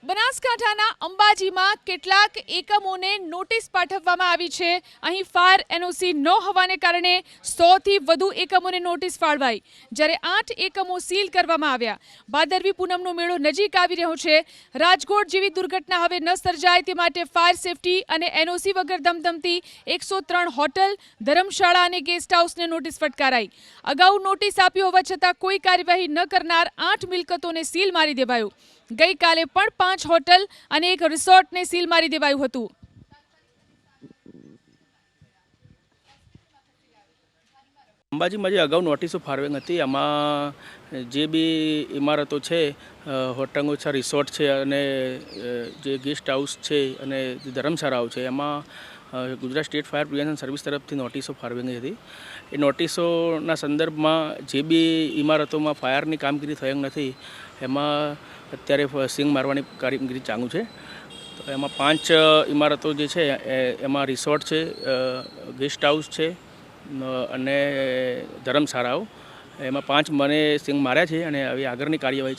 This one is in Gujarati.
બનાસકાંઠાના અંબાજીમાં કેટલાક એકમોને નોટિસ પાઠવવામાં આવી છે। અહીં ફાયર એનઓસી ન હોવાને કારણે 100થી વધુ એકમોને નોટિસ ફાળવાઈ, જ્યારે 8 એકમો સીલ કરવામાં આવ્યા। ભાદરવી પૂનમનો મેળો નજીક આવી રહ્યો છે। રાજકોટ જેવી દુર્ઘટના હવે ન સર્જાય તે માટે ફાયર સેફટી અને એનઓસી વગર ધમધમતી 103 હોટલ, ધર્મશાળા અને ગેસ્ટ હાઉસને નોટિસ ફટકારાઈ। અગાઉ નોટિસ આપી હોવા છતાં કોઈ કાર્યવાહી ન કરનાર 8 મિલકતોને સીલ મારી દેવાયું। ગઈકાલે પણ 5 હોટલ અને એક રિસોર્ટને સીલ મારી દેવાયું હતું। અંબાજીમાં જે અગાઉ નોટિસો ફાળવેલ હતી એમાં જે બી ઇમારતો છે, હોટલો છે, રિસોર્ટ છે અને જે ગેસ્ટ હાઉસ છે અને ધર્મશાળાઓ છે એમાં Gujarat state fire prevention service તરફથી નોટિસો ફાળવેલી હતી। એ નોટિસોના સંદર્ભમાં જે બી ઇમારતોમાં ફાયરની કામગીરી થયેલ નથી એમાં અત્યારે સીંગ મારવાની કામગીરી ચાલુ છે। તો એમાં 5 ઇમારતો જે છે એમાં રિસોર્ટ છે, ગેસ્ટ હાઉસ છે અને ધર્મશાળાઓ, એમાં 5 મને સીંગ માર્યા છે અને હવે આગળની કાર્યવાહી